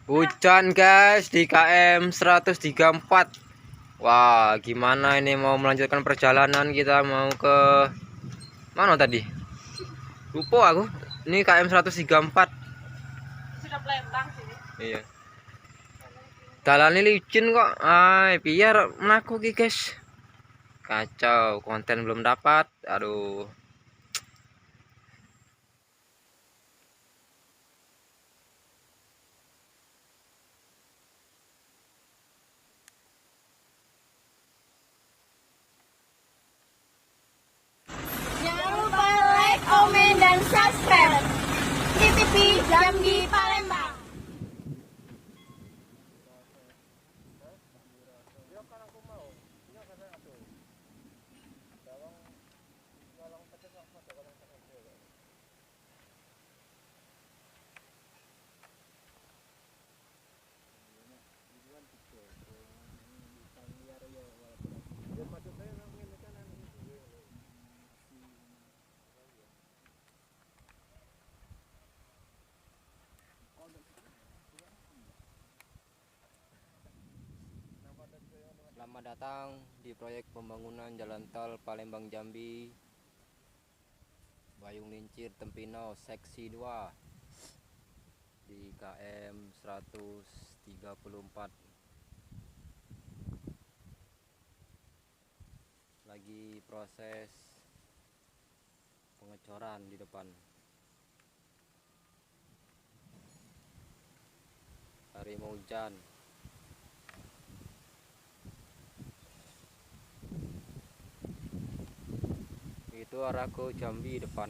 Hujan guys di KM 134. Wah, gimana ini mau melanjutkan perjalanan, kita mau ke mana tadi? Lupa aku. Ini KM 134. Sudah Palembang sini. Iya. Jalan ini licin kok. Biar melaku ki guys. Kacau, konten belum dapat. Aduh. Jangan lupa like, komen, dan subscribe CCTV Jambi Palembang. Selamat datang di proyek pembangunan jalan tol Palembang Jambi Bayung Lincir Tempino seksi 2 di KM 134. Lagi proses pengecoran di depan. Hari mau hujan. Itu arah ke Jambi depan.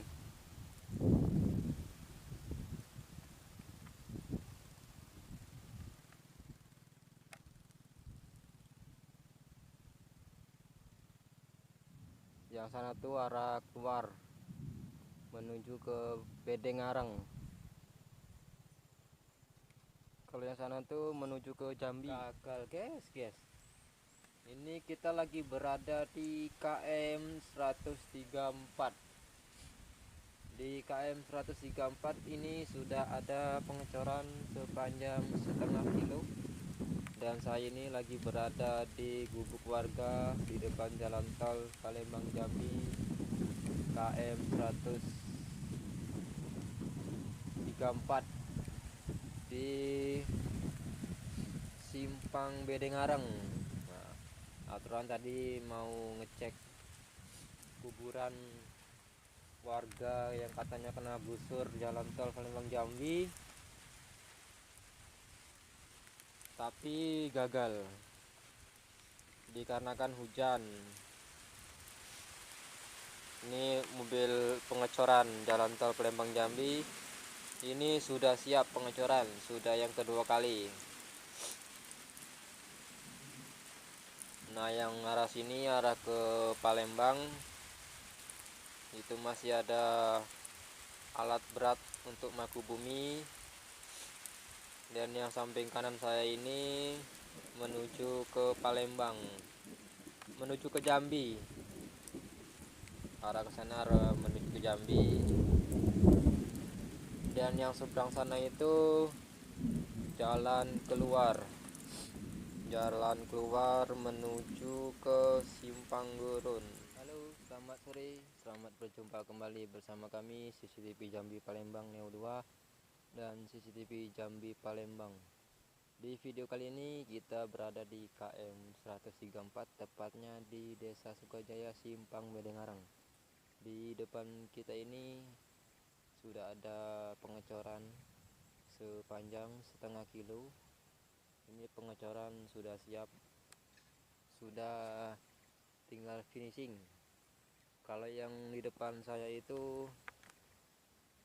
Yang sana tuh arah keluar menuju ke Bedengareng. Kalau yang sana tuh menuju ke Jambi. Gagal guys. Ini kita lagi berada di KM 134. Di KM 134 ini sudah ada pengecoran sepanjang setengah kilo. Dan saya ini lagi berada di gubuk warga di depan jalan tol Palembang Jambi KM 134 di Simpang Bedengareng. Nah, aturan tadi mau ngecek kuburan warga yang katanya kena busur jalan tol Palembang Jambi, tapi gagal dikarenakan hujan. Ini mobil pengecoran jalan tol Palembang Jambi ini sudah siap pengecoran, sudah yang kedua kali. Nah, yang arah sini arah ke Palembang itu masih ada alat berat untuk maku bumi. Dan yang samping kanan saya ini menuju ke Palembang, menuju ke Jambi. Arah ke sana menuju ke Jambi. Dan yang seberang sana itu jalan keluar menuju ke Simpang Gurun. Halo, selamat sore, selamat berjumpa kembali bersama kami CCTV Jambi Palembang Neo 2 dan CCTV Jambi Palembang. Di video kali ini kita berada di KM 134, tepatnya di Desa Sukajaya Simpang Bedengareng. Di depan kita ini sudah ada pengecoran sepanjang setengah kilo. Ini pengecoran sudah siap, sudah tinggal finishing. Kalau yang di depan saya itu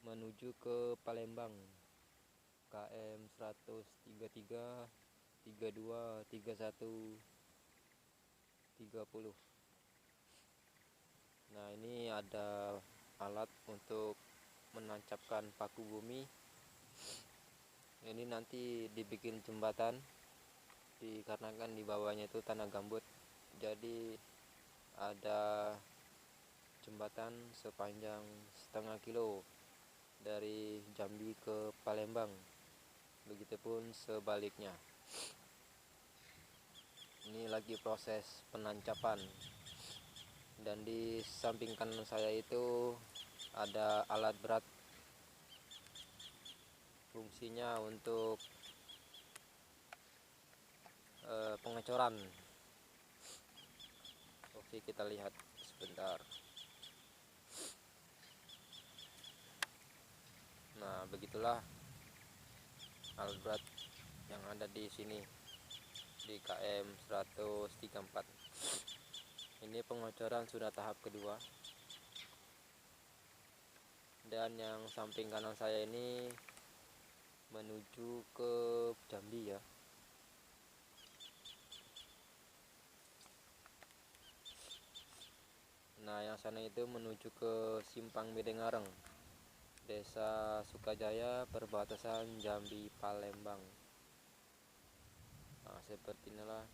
menuju ke Palembang KM 133, 32, 31, 30. Nah, ini ada alat untuk menancapkan paku bumi. Ini nanti dibikin jembatan, dikarenakan di bawahnya itu tanah gambut, jadi ada jembatan sepanjang setengah kilo dari Jambi ke Palembang. begitupun sebaliknya. Ini lagi proses penancapan, dan di samping kanan saya itu ada alat berat, fungsinya untuk pengecoran. Oke, kita lihat sebentar. Nah, begitulah alat berat yang ada di sini di KM 134. Ini pengecoran sudah tahap kedua. Dan yang samping kanan saya ini menuju ke Jambi ya. Nah, yang sana itu menuju ke Simpang Medengareng, Desa Sukajaya, perbatasan Jambi Palembang. Nah, seperti inilah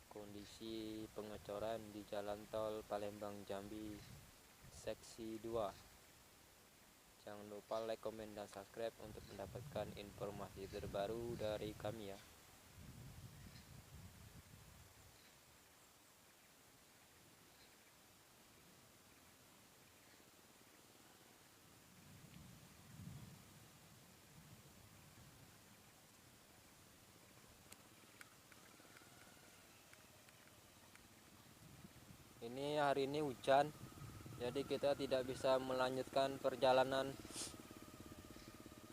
kondisi pengecoran di jalan tol Palembang Jambi seksi 2. Jangan lupa like, komen, dan subscribe untuk mendapatkan informasi terbaru dari kami ya. Ini hari ini hujan, jadi kita tidak bisa melanjutkan perjalanan.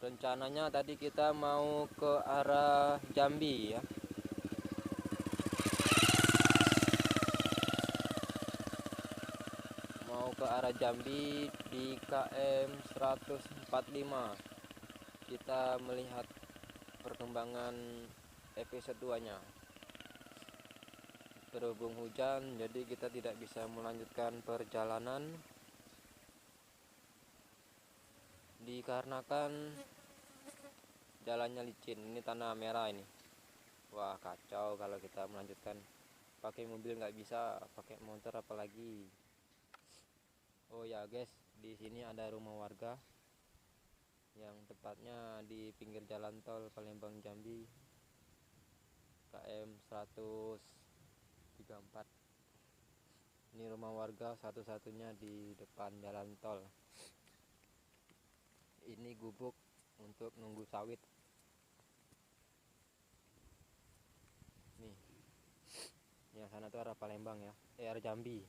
Rencananya tadi kita mau ke arah Jambi ya. Mau ke arah Jambi di KM 145. Kita melihat perkembangan episode 2-nya. Berhubung hujan, jadi kita tidak bisa melanjutkan perjalanan dikarenakan jalannya licin. Ini tanah merah ini. Wah, kacau kalau kita melanjutkan pakai mobil, nggak bisa pakai motor apalagi. Oh ya guys, di sini ada rumah warga yang tepatnya di pinggir jalan tol Palembang Jambi KM 134. Ini rumah warga satu-satunya di depan jalan tol. Ini gubuk untuk nunggu sawit. Nih, yang sana tuh arah Palembang ya, arah Jambi.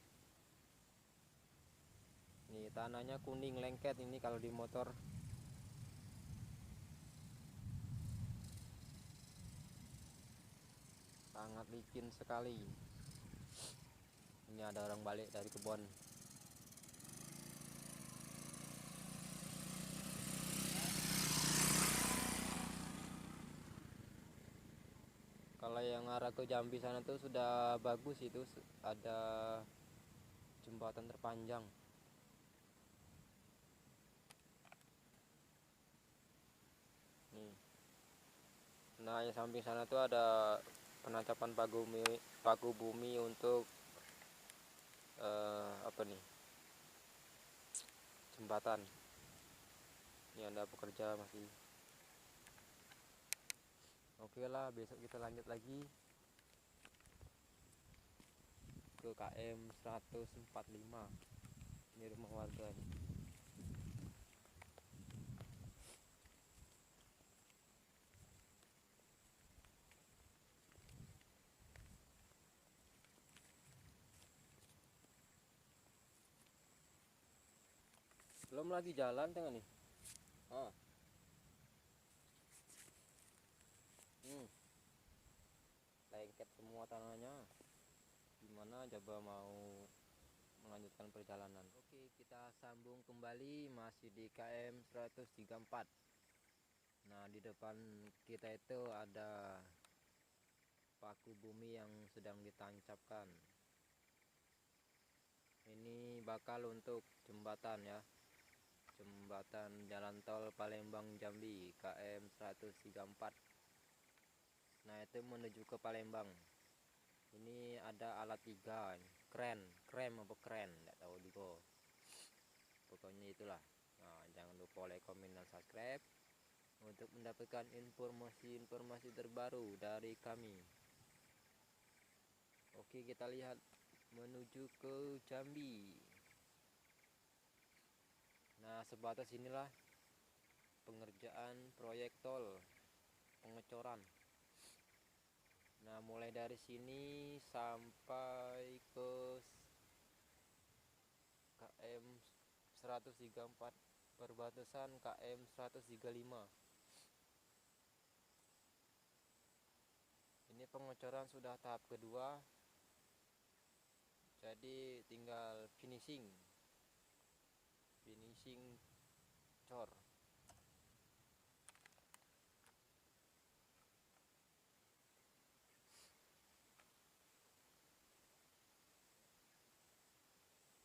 Nih tanahnya kuning lengket ini kalau di motor. Sangat licin sekali. Ini ada orang balik dari kebun. Kalau yang arah ke Jambi sana tuh sudah bagus, itu ada jembatan terpanjang. Nih. Nah, yang samping sana tuh ada penancapan paku bumi untuk apa nih? Jembatan. Ini ada pekerja masih. Oke lah, besok kita lanjut lagi ke KM 145. Ini rumah warga nih. Belum lagi jalan tengah nih. Ah. Lengket semua tanahnya. Gimana coba mau melanjutkan perjalanan? Oke, kita sambung kembali masih di KM 134. Nah, di depan kita itu ada paku bumi yang sedang ditancapkan. Ini bakal untuk jembatan ya. Jembatan jalan tol Palembang Jambi KM 134. Nah, itu menuju ke Palembang. Ini ada alat 3, krem apa keren, nggak tahu juga. Pokoknya itulah. Nah, jangan lupa like, komen, dan subscribe untuk mendapatkan informasi-informasi terbaru dari kami. Oke, kita lihat menuju ke Jambi. Nah, sebatas inilah pengerjaan proyek tol pengecoran. Nah, mulai dari sini sampai ke KM 134 perbatasan KM 135. Ini pengecoran sudah tahap kedua, jadi tinggal finishing cor.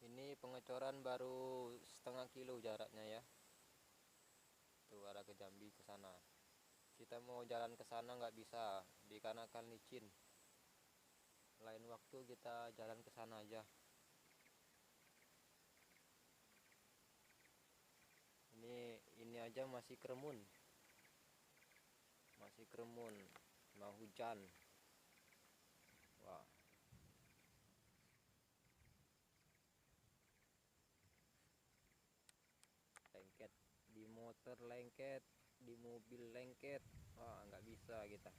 Ini pengecoran baru setengah kilo jaraknya ya, tuh arah ke Jambi ke sana. Kita mau jalan ke sana nggak bisa dikarenakan licin. Lain waktu kita jalan ke sana aja. Ini aja masih kremun, mau hujan. Wah, lengket di motor, lengket di mobil, lengket. Wah, nggak bisa kita.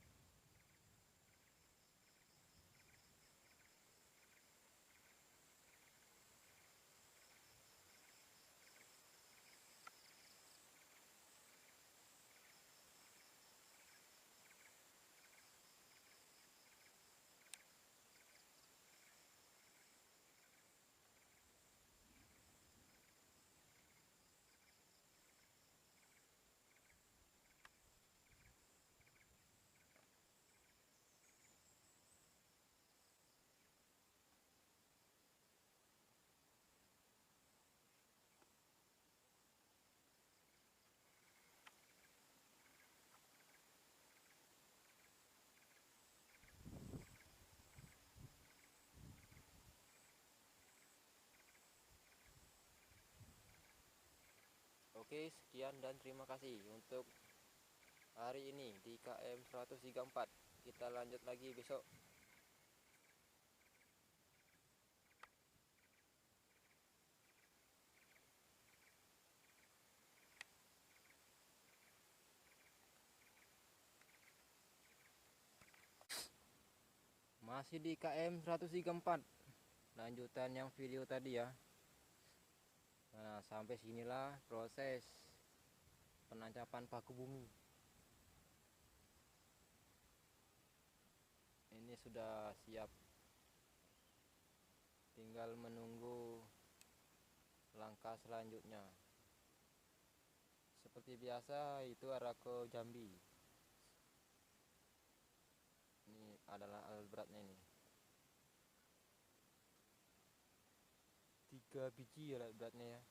Oke, sekian dan terima kasih untuk hari ini di KM 134. Kita lanjut lagi besok. Masih di KM 134, lanjutan yang video tadi ya. Nah, sampai sinilah proses penancapan paku bumi. Ini sudah siap, tinggal menunggu langkah selanjutnya. Seperti biasa itu arah ke Jambi. Ini adalah alat beratnya ini. 3 biji alat beratnya ya.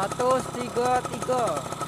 133.